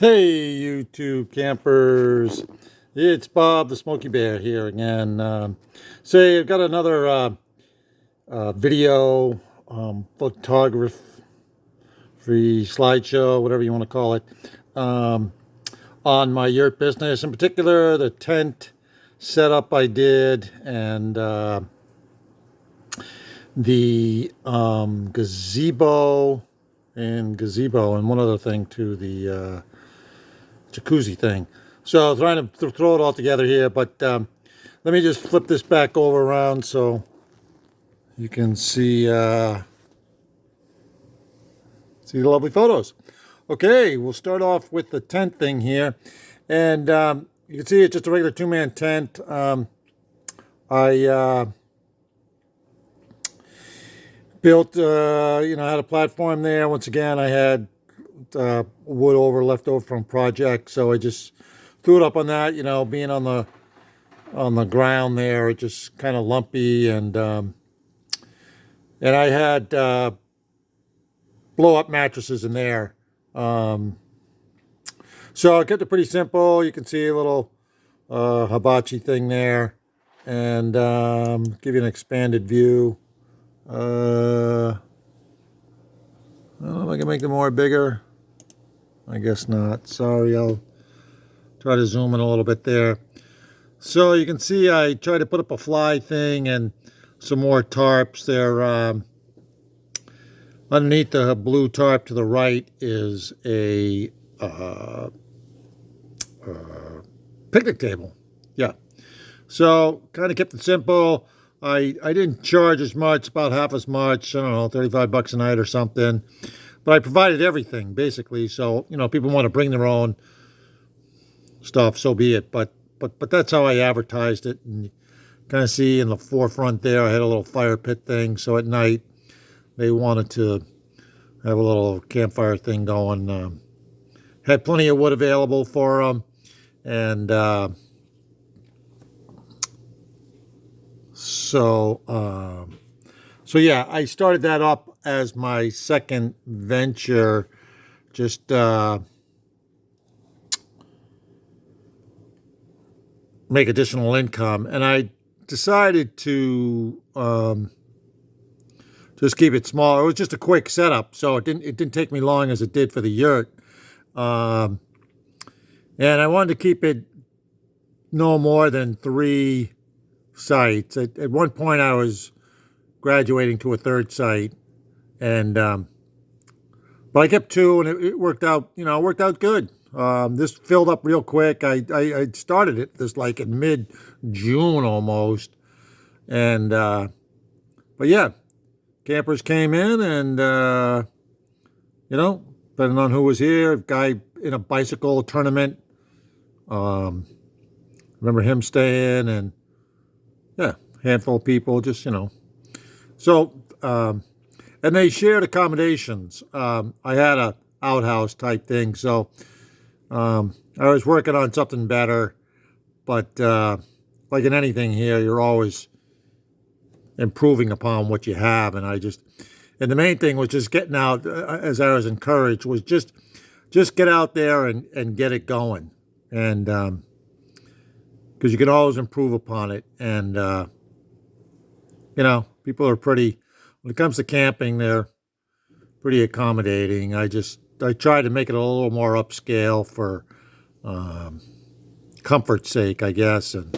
Hey, YouTube campers. It's Bob the Smoky Bear here again. Say, I've got another video photography slideshow, whatever you want to call it, on my yurt business. In particular, the tent setup I did and the gazebo and one other thing too, the jacuzzi thing. So trying to throw it all together here, but let me just flip this back over around so you can see see the lovely photos. Okay, we'll start off with the tent thing here, and you can see it's just a regular two-man tent. I built, had a platform there. Once again, I had wood left over from project, so I just threw it up on that. Being on the ground there, it just kind of lumpy, and I had blow up mattresses in there. So I kept it pretty simple. You can see a little hibachi thing there, and give you an expanded view. I don't know if I can make them more bigger. I guess not. Sorry, I'll try to zoom in a little bit there. So you can see I tried to put up a fly thing and some more tarps there. Underneath the blue tarp to the right is a picnic table. Yeah. So kind of kept it simple. I didn't charge as much, about half as much. I don't know, $35 a night or something. But I provided everything, basically. So, people want to bring their own stuff, so be it. But that's how I advertised it. And you kind of see in the forefront there, I had a little fire pit thing. So at night, they wanted to have a little campfire thing going. Had plenty of wood available for them. And so yeah, I started that up as my second venture, just make additional income. And I decided to just keep it small. It was just a quick setup, so it didn't take me long as it did for the yurt. And I wanted to keep it no more than 3 sites. At one point, I was graduating to a third site, and but I kept 2, and it worked out. It worked out good. This filled up real quick. I started it this like in mid-June almost, and but yeah, campers came in, and depending on who was here, a guy in a bicycle tournament. Remember him staying, and yeah, handful of people, just So, and they shared accommodations. I had a outhouse type thing, so I was working on something better. But like in anything here, you're always improving upon what you have. And and the main thing was just getting out, as I was encouraged, was just get out there and get it going. And because you can always improve upon it. And people are pretty, when it comes to camping, they're pretty accommodating. I try to make it a little more upscale for comfort's sake, I guess, and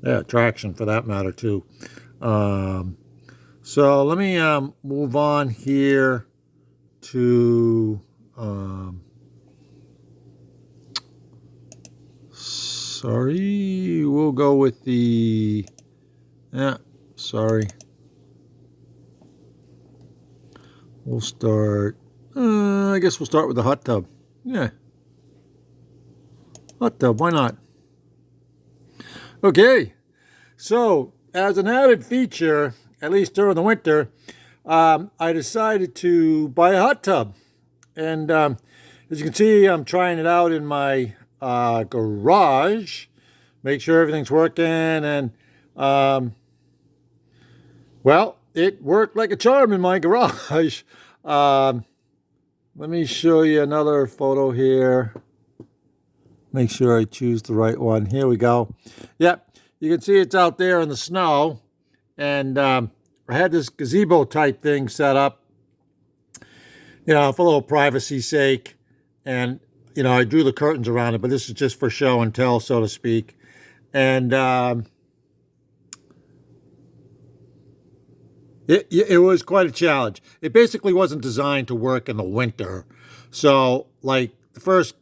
yeah, attraction for that matter too. So let me move on here to sorry, we'll go with the sorry. We'll start, I guess we'll start with the hot tub. Yeah. Hot tub, why not? Okay. So, as an added feature, at least during the winter, I decided to buy a hot tub. And as you can see, I'm trying it out in my garage. Make sure everything's working. And, well, it worked like a charm in my garage. let me show you another photo here. Make sure I choose the right one. Here we go. Yep, you can see it's out there in the snow. And I had this gazebo type thing set up, for a little privacy sake. And, I drew the curtains around it, but this is just for show and tell, so to speak. And it was quite a challenge. It basically wasn't designed to work in the winter. So, like, the first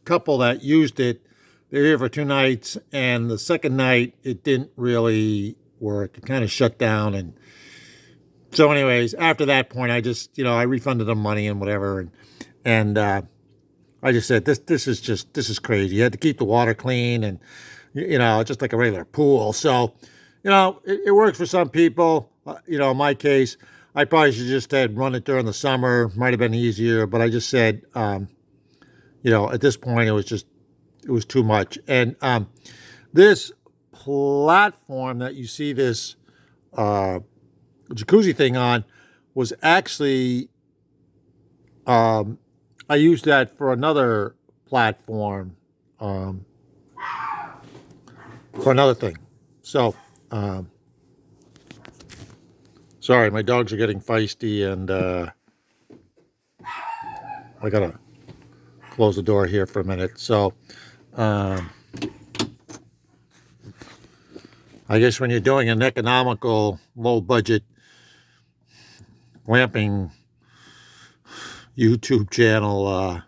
couple that used it, they were here for 2 nights, and the second night, it didn't really work. It kind of shut down. And so anyways, after that point, I just, I refunded them money and whatever. And I just said, this is crazy. You had to keep the water clean and, just like a regular pool. So, it works for some people. In my case, I probably should just had run it during the summer. Might have been easier, but I just said, at this point, it was too much. And this platform that you see this jacuzzi thing on was actually, I used that for another platform, for another thing. So, sorry, my dogs are getting feisty, and I gotta close the door here for a minute. So, I guess when you're doing an economical, low-budget glamping YouTube channel,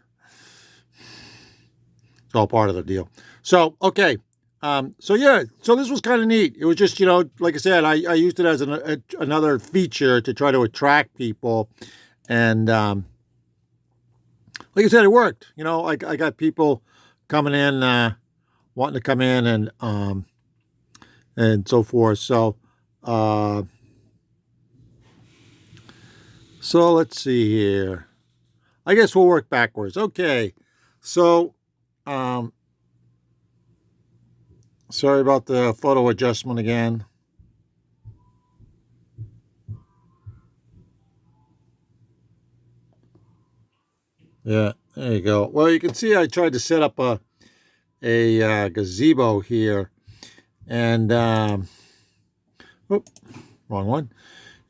it's all part of the deal. So, okay. So this was kind of neat. It was just, like I said, I used it as another feature to try to attract people. And like I said, it worked. I got people coming in, wanting to come in and so forth. So, let's see here. I guess we'll work backwards. Okay. So, sorry about the photo adjustment again. Yeah, there you go. Well, you can see I tried to set up a gazebo here, and wrong one.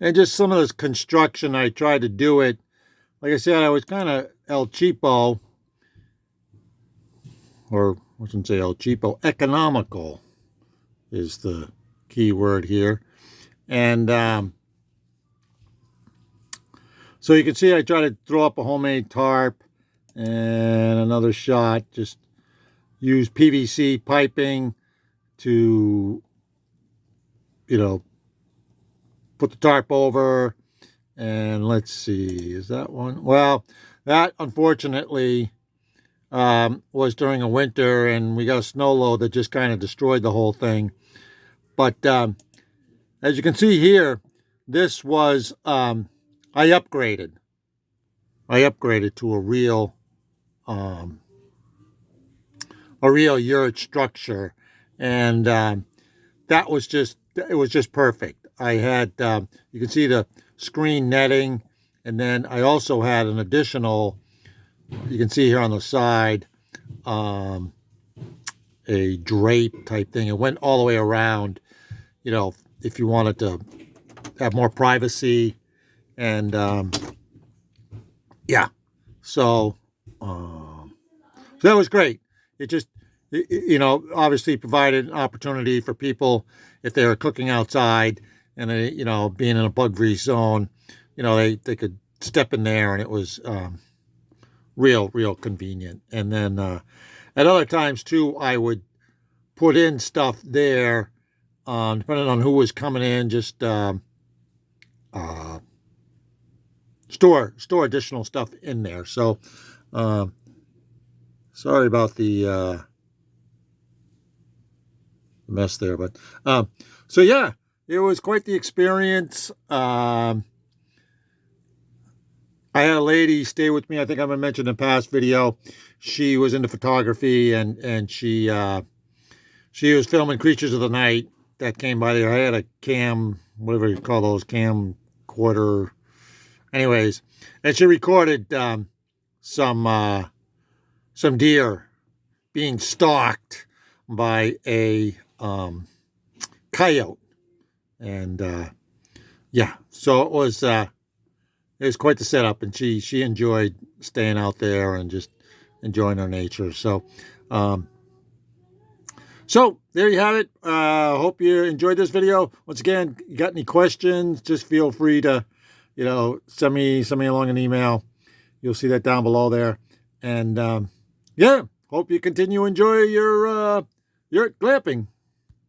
And just some of this construction, I tried to do it. Like I said, I was kind of El Cheapo, or I shouldn't say El Cheapo, economical is the key word here. And so you can see I try to throw up a homemade tarp, and another shot, just use PVC piping to, put the tarp over. And let's see, is that one? Well, that unfortunately was during a winter, and we got a snow load that just kind of destroyed the whole thing. But as you can see here, this was, I upgraded to a real yurt structure, and it was just perfect. I had, you can see the screen netting, and then I also had an additional, you can see here on the side, a drape type thing. It went all the way around, if you wanted to have more privacy. And yeah, so that was great. It just, obviously provided an opportunity for people if they were cooking outside and they, being in a bug-free zone, they could step in there, and it was real convenient. And then at other times too, I would put in stuff there, depending on who was coming in, just store additional stuff in there. So sorry about the mess there, but so yeah, it was quite the experience. I had a lady stay with me. I think I mentioned in a past video. She was into photography, and she was filming creatures of the night that came by there. I had a cam, whatever you call those, camcorder. Anyways, and she recorded some deer being stalked by a coyote, and yeah, so it was quite the setup, and she enjoyed staying out there and just enjoying our nature. Um, so there you have it. Hope you enjoyed this video. Once again, you got any questions, just feel free to, send me along an email. You'll see that down below there. And yeah, hope you continue to enjoy your glamping.